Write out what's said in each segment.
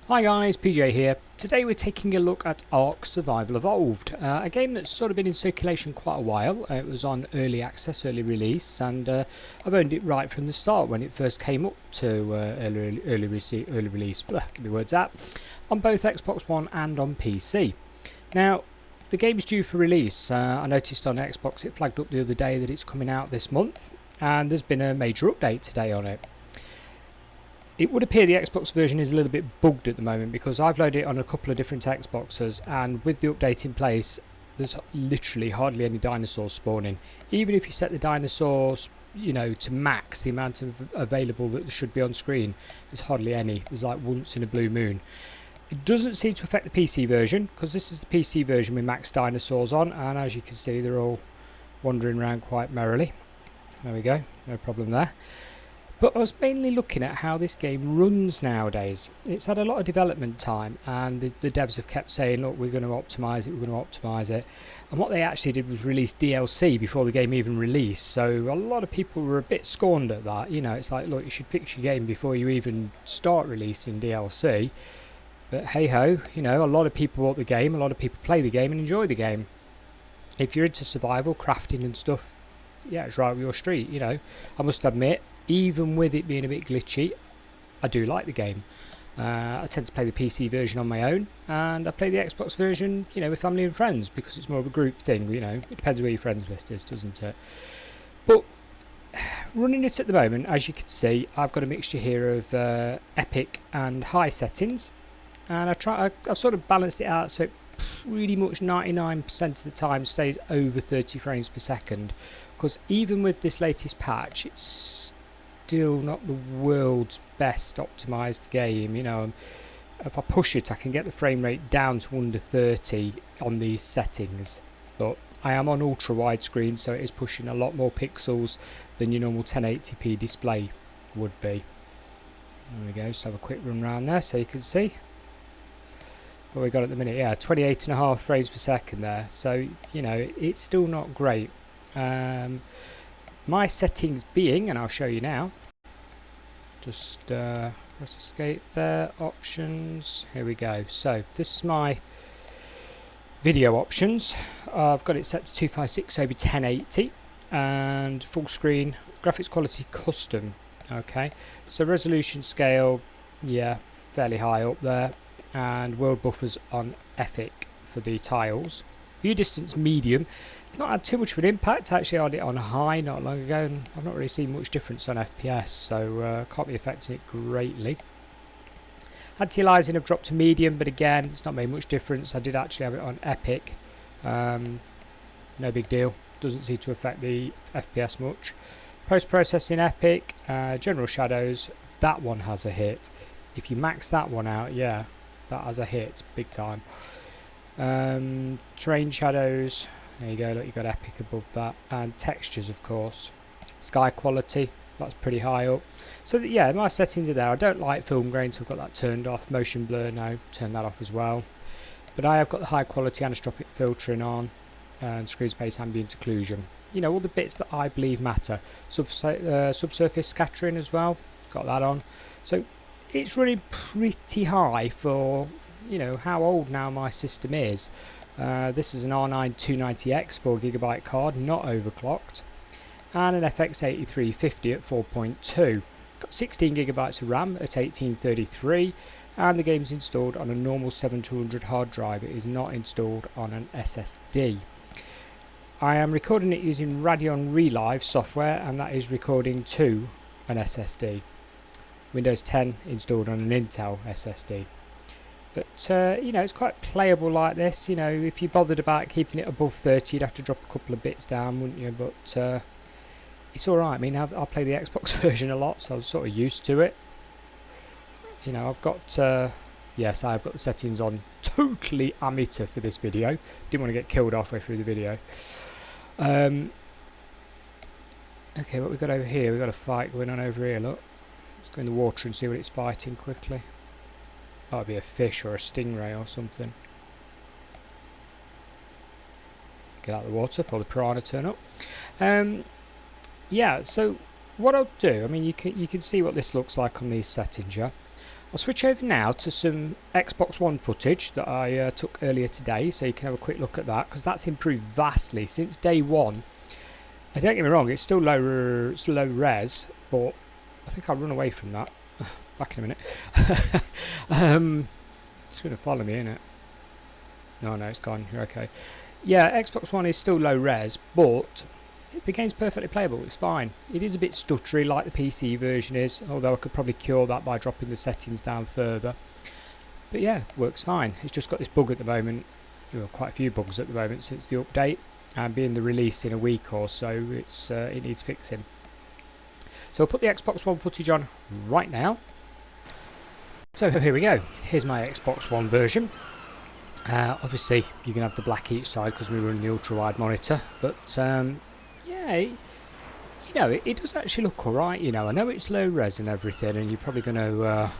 Hi guys, PJ here. Today we're taking a look at Ark Survival Evolved, a game that's sort of been in circulation quite a while. It was on early access, early release, and I've owned it right from the start when it first came up to early release. Get the words out. On both Xbox One and on PC. Now, the game's due for release. I noticed on Xbox it flagged up the other day that it's coming out this month, and there's been a major update today on it. It would appear the Xbox version is a little bit bugged at the moment because I've loaded it on a couple of different Xboxes, and with the update in place there's literally hardly any dinosaurs spawning. Even if you set the dinosaurs, to max, the amount of available that should be on screen, there's hardly any. There's like once in a blue moon. It doesn't seem to affect the PC version because this is the PC version with max dinosaurs on, and as you can see they're all wandering around quite merrily. There we go, no problem there. But I was mainly looking at how this game runs nowadays. It's had a lot of development time, and the devs have kept saying, look, we're going to optimise it, we're going to optimise it. And what they actually did was release DLC before the game even released. So a lot of people were a bit scorned at that. It's like, look, you should fix your game before you even start releasing DLC. But hey ho, a lot of people bought the game, a lot of people play the game and enjoy the game. If you're into survival, crafting and stuff, yeah, it's right up your street, I must admit, even with it being a bit glitchy, I do like the game. I tend to play the PC version on my own, and I play the Xbox version, with family and friends, because it's more of a group thing, it depends where your friends list is, doesn't it? But running it at the moment, as you can see, I've got a mixture here of epic and high settings, and I've sort of balanced it out so it pretty much 99% of the time stays over 30 frames per second, because even with this latest patch, it's still not the world's best optimized game. If I push it, I can get the frame rate down to under 30 on these settings, but I am on ultra wide screen, so it is pushing a lot more pixels than your normal 1080p display would be. There we go, just have a quick run around there so you can see what we got at the minute. Yeah, 28.5 frames per second there, so it's still not great. My settings being, and I'll show you now, just press escape there, options, here we go. So this is my video options. I've got it set to 256 over 1080 and full screen, graphics quality custom. Okay, so resolution scale, yeah, fairly high up there, and world buffers on epic for the tiles. View distance medium. Not had too much of an impact. Actually, I had it on high not long ago, and I've not really seen much difference on FPS, so can't be affecting it greatly. Anti-aliasing have dropped to medium, but again, it's not made much difference. I did actually have it on epic. No big deal. Doesn't seem to affect the FPS much. Post-processing epic, general shadows. That one has a hit. If you max that one out, yeah, that has a hit, big time. Terrain shadows. There you go, look, you've got epic above that, and textures, of course. Sky quality, that's pretty high up. So yeah, my settings are there. I don't like film grain, so I've got that turned off. Motion blur, no, turn that off as well. But I have got the high quality anisotropic filtering on, and screen space ambient occlusion. All the bits that I believe matter. Subsurface scattering as well, got that on. So it's running pretty high for how old now my system is. This is an R9 290X 4GB card, not overclocked, and an FX 8350 at 4.2. Got 16GB of RAM at 1833, and the game's installed on a normal 7200 hard drive. It is not installed on an SSD. I am recording it using Radeon Relive software, and that is recording to an SSD. Windows 10 installed on an Intel SSD. But, it's quite playable like this. If you bothered about keeping it above 30, you'd have to drop a couple of bits down, wouldn't you? But it's alright. I mean, I play the Xbox version a lot, so I'm sort of used to it. I've got, yes, I've got the settings on totally amateur for this video. Didn't want to get killed halfway through the video. Okay, what we've got over here, we've got a fight going on over here, look. Let's go in the water and see what it's fighting quickly. Might be a fish or a stingray or something. Get out of the water before the piranha turn up. Yeah, so what I'll do, I mean, you can see what this looks like on these settings, yeah. I'll switch over now to some Xbox One footage that I took earlier today, so you can have a quick look at that, because that's improved vastly since day one. Don't get me wrong, it's still low res, but I think I'll run away from that. Back in a minute. It's going to follow me, isn't it? No, it's gone. You're okay. Yeah, Xbox One is still low res, but the game's perfectly playable. It's fine. It is a bit stuttery like the PC version is, although I could probably cure that by dropping the settings down further. But yeah, works fine. It's just got this bug at the moment. Well, quite a few bugs at the moment since the update, and being the release in a week or so, it needs fixing. So I'll put the Xbox One footage on right now. So here we go. Here's my Xbox One version. Obviously you can have the black each side because we run the ultra-wide monitor, but yeah, it does actually look alright. I know it's low res and everything, and you're probably going to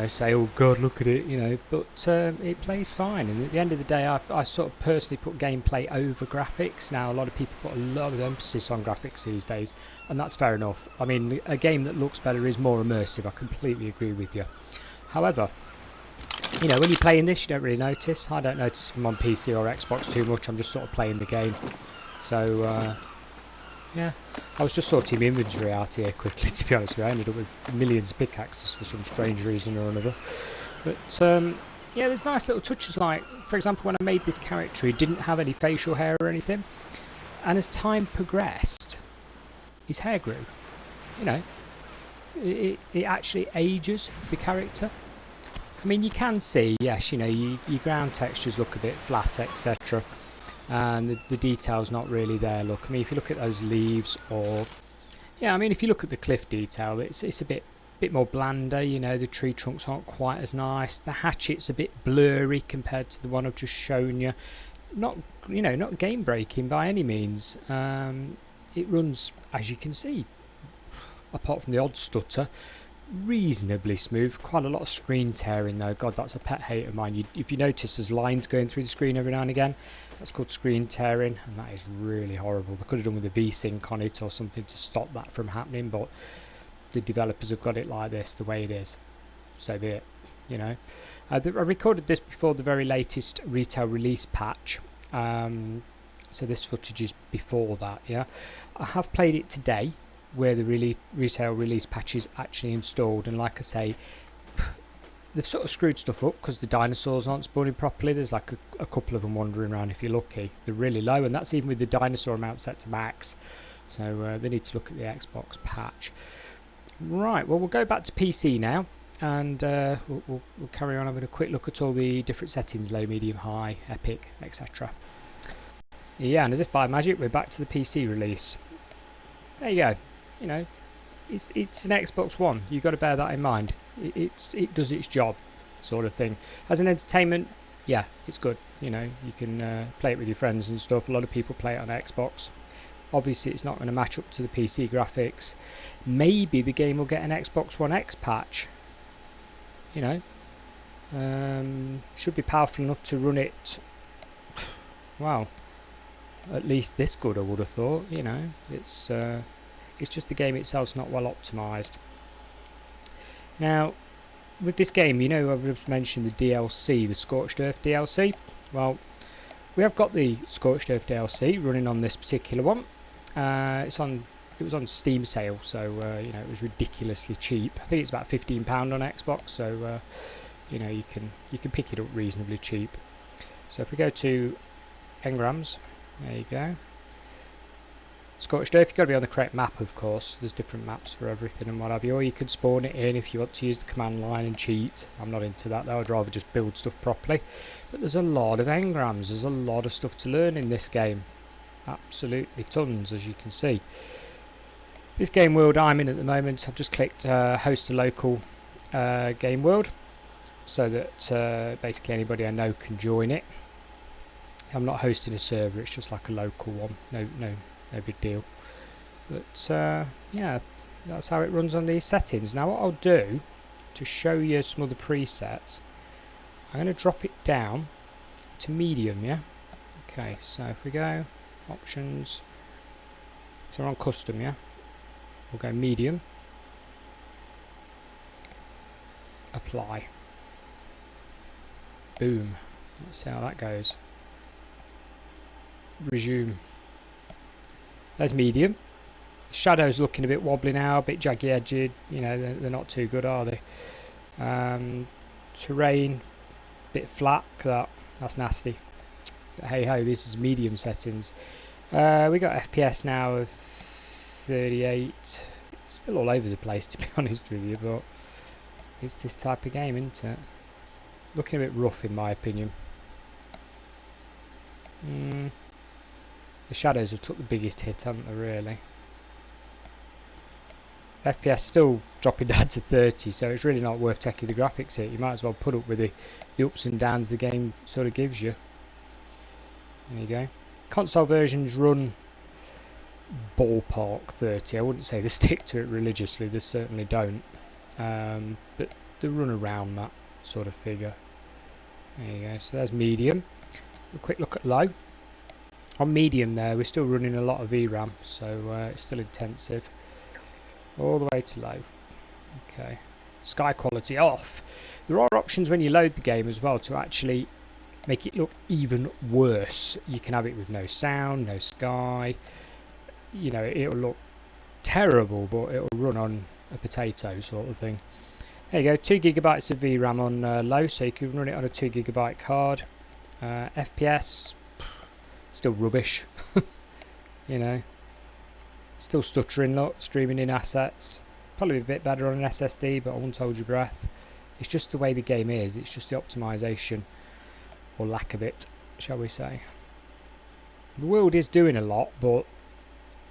say, oh god, look at it, but it plays fine. And at the end of the day, I sort of personally put gameplay over graphics. Now a lot of people put a lot of emphasis on graphics these days, and that's fair enough. I mean, a game that looks better is more immersive. I completely agree with you. However, when you're playing this, you don't really notice. I don't notice if I'm on PC or Xbox too much. I'm just sort of playing the game. So yeah, I was just sorting my inventory out here quickly, to be honest with you. I ended up with millions of pickaxes for some strange reason or another. But yeah, there's nice little touches, like, for example, when I made this character, he didn't have any facial hair or anything. And as time progressed, his hair grew. It actually ages the character. I mean, you can see, yes, your ground textures look a bit flat, etc. And the detail's not really there. Look, I mean, if you look at those leaves, or yeah, I mean, if you look at the cliff detail, it's a bit more blander. The tree trunks aren't quite as nice. The hatchet's a bit blurry compared to the one I've just shown you. Not game breaking by any means. It runs, as you can see, apart from the odd stutter, reasonably smooth. Quite a lot of screen tearing though. God, that's a pet hate of mine. If you notice there's lines going through the screen every now and again, that's called screen tearing, and that is really horrible. They could have done with a VSync on it or something to stop that from happening, but the developers have got it like this, the way it is. So be it. I recorded this before the very latest retail release patch, so this footage is before that. Yeah, I have played it today, where the retail release patch is actually installed, and like I say, they've sort of screwed stuff up because the dinosaurs aren't spawning properly. There's like a couple of them wandering around if you're lucky. They're really low, and that's even with the dinosaur amount set to max. So they need to look at the Xbox patch. Right, well, we'll go back to PC now, and we'll carry on having a quick look at all the different settings: low, medium, high, epic, etc. Yeah, and as if by magic, we're back to the PC release. There you go. It's an Xbox One. You've got to bear that in mind. It does its job, sort of thing. As an entertainment, yeah, it's good. You can play it with your friends and stuff. A lot of people play it on Xbox. Obviously, it's not going to match up to the PC graphics. Maybe the game will get an Xbox One X patch. Should be powerful enough to run it. Wow, at least this good, I would have thought. It's just the game itself's not well optimised. Now, with this game, I've just mentioned the DLC, the Scorched Earth DLC. Well, we have got the Scorched Earth DLC running on this particular one. It was on Steam sale, so it was ridiculously cheap. I think it's about £15 on Xbox, so you can pick it up reasonably cheap. So if we go to engrams, there you go. Scorched Earth, you've got to be on the correct map, of course. There's different maps for everything and what have you, or you can spawn it in if you want to use the command line and cheat. I'm not into that though, I'd rather just build stuff properly. But there's a lot of engrams, there's a lot of stuff to learn in this game. Absolutely tons, as you can see. This game world I'm in at the moment, I've just clicked host a local game world, so that basically anybody I know can join it. I'm not hosting a server, it's just like a local one, no big deal. But yeah, that's how it runs on these settings. Now what I'll do to show you some of the presets, I'm going to drop it down to medium. Yeah, okay, so if we go options, so we're on custom, yeah, we'll go medium. apply. Boom. Let's see how that goes. Resume. There's medium. Shadow's looking a bit wobbly now, a bit jaggy edged. You know, they're not too good, are they? Terrain, bit flat. That's nasty. But hey ho, this is medium settings. We got FPS now of 38. Still all over the place, to be honest with you, but it's this type of game, isn't it? Looking a bit rough in my opinion. The shadows have took the biggest hit, haven't they, really? FPS still dropping down to 30, so it's really not worth taking the graphics hit. You might as well put up with the ups and downs the game sort of gives you. There you go. Console versions run ballpark 30. I wouldn't say they stick to it religiously, they certainly don't. But they run around that sort of figure. There you go, so there's medium. A quick look at low. On medium there, we're still running a lot of VRAM, so it's still intensive. All the way to low. Okay. Sky quality off. There are options when you load the game as well to actually make it look even worse. You can have it with no sound, no sky. You know, it'll look terrible, but it'll run on a potato sort of thing. There you go, 2 gigabytes of VRAM on low, so you can run it on a 2 gigabyte card. FPS, still rubbish. You know, still stuttering, look, streaming in assets. Probably a bit better on an SSD, but I won't hold your breath. It's just the way the game is, it's just the optimization, or lack of it, shall we say. The world is doing a lot, but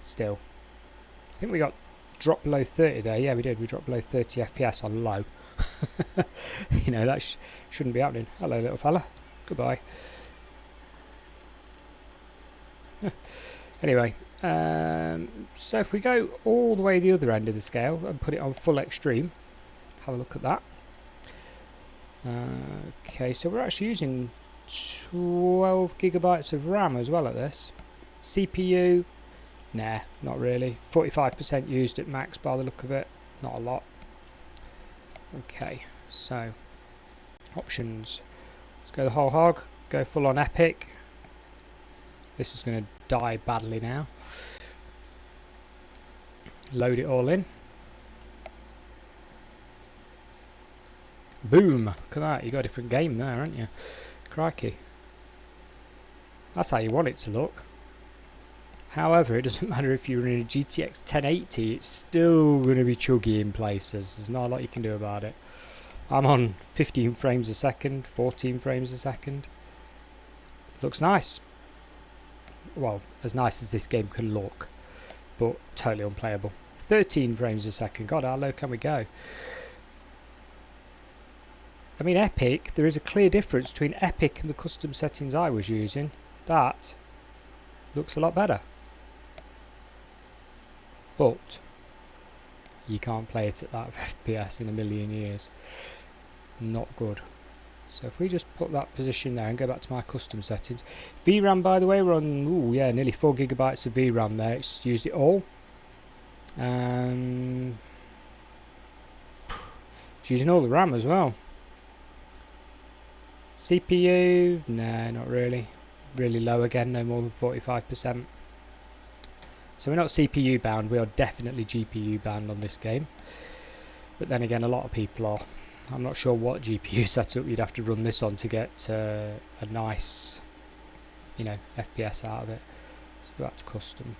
still. I think we got dropped below 30 there. Yeah, we did. We dropped below 30 FPS on low. You know, that shouldn't be happening. Hello, little fella. Goodbye. Anyway, so if we go all the way the other end of the scale and put it on full extreme, have a look at that. Okay, so we're actually using 12 gigabytes of RAM as well at this. CPU, nah, not really. 45% used at max by the look of it, not a lot. Okay, so options. Let's go the whole hog, go full on epic. This is going to die badly now. Load it all in. Boom! Look at that, you got a different game there, haven't you? Crikey. That's how you want it to look. However, it doesn't matter if you're in a GTX 1080, it's still going to be chuggy in places. There's not a lot you can do about it. I'm on 15 frames a second, 14 frames a second. Looks nice. Well, as nice as this game can look, but totally unplayable. 13 frames a second. God, how low can we go? I mean, Epic, there is a clear difference between Epic and the custom settings I was using. That looks a lot better. But you can't play it at that FPS in a million years. Not good. So if we just put that position there and go back to my custom settings. VRAM, by the way, we're on, ooh, yeah, nearly 4 gigabytes of VRAM there. It's used it all. It's using all the RAM as well. CPU, nah, not really. Really low again, no more than 45%. So we're not CPU bound, we are definitely GPU bound on this game. But then again, a lot of people are. I'm not sure what GPU setup you'd have to run this on to get a nice, you know, FPS out of it. So go back to custom.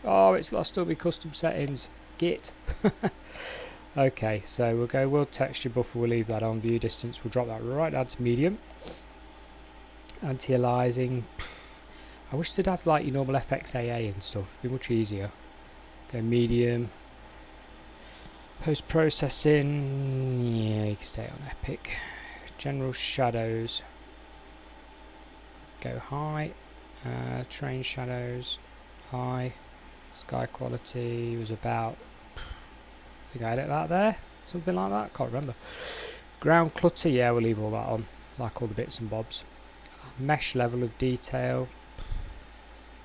Oh, it's lost all my custom settings. Git. Okay, so we'll go world texture buffer, we'll leave that on. View distance, we'll drop that right down to medium. Anti-aliasing. I wish they'd have like your normal FXAA and stuff. It'd be much easier. Go medium. Post-processing, yeah, you can stay on epic. General shadows, go high. Terrain shadows, high. Sky quality was about, I think I had it that there, something like that, can't remember. Ground clutter, yeah, we'll leave all that on, like all the bits and bobs. Mesh level of detail,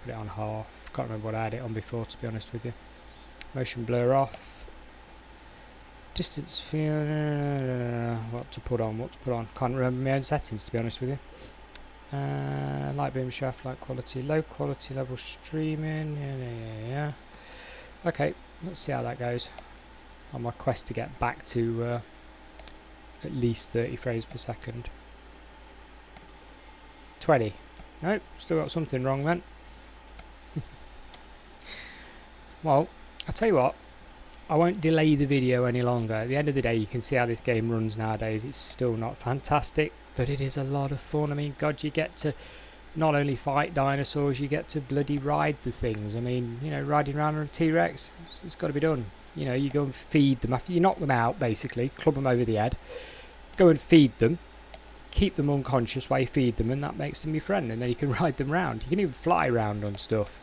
put it on half, can't remember what I had it on before, to be honest with you. Motion blur off. Distance field, what to put on, can't remember my own settings, to be honest with you. Light beam shaft, light quality, low quality level streaming, yeah. Okay, let's see how that goes on my quest to get back to at least 30 frames per second. 20. Nope, still got something wrong then. Well, I'll tell you what, I won't delay the video any longer. At the end of the day, you can see how this game runs nowadays. It's still not fantastic, but it is a lot of fun. I mean, God, you get to not only fight dinosaurs, you get to bloody ride the things. I mean, you know, riding around on a T-Rex, it's got to be done. You know, you go and feed them after you knock them out, basically, club them over the head, go and feed them, keep them unconscious while you feed them, and that makes them your friend, and then you can ride them around. You can even fly around on stuff.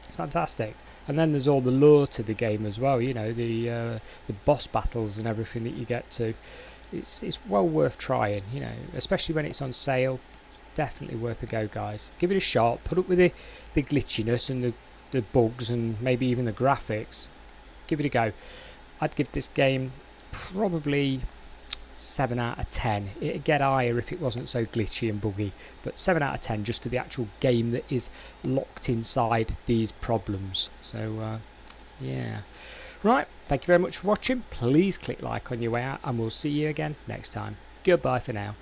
It's fantastic. And then there's all the lore to the game as well, you know, the boss battles and everything that you get to. It's well worth trying, you know, especially when it's on sale. Definitely worth a go, guys. Give it a shot. Put up with the glitchiness and the bugs and maybe even the graphics. Give it a go. I'd give this game probably 7 out of 10. It'd get higher if it wasn't so glitchy and buggy, but 7 out of 10 just to the actual game that is locked inside these problems. So yeah, right, thank you very much for watching. Please click like on your way out, and we'll see you again next time. Goodbye for now.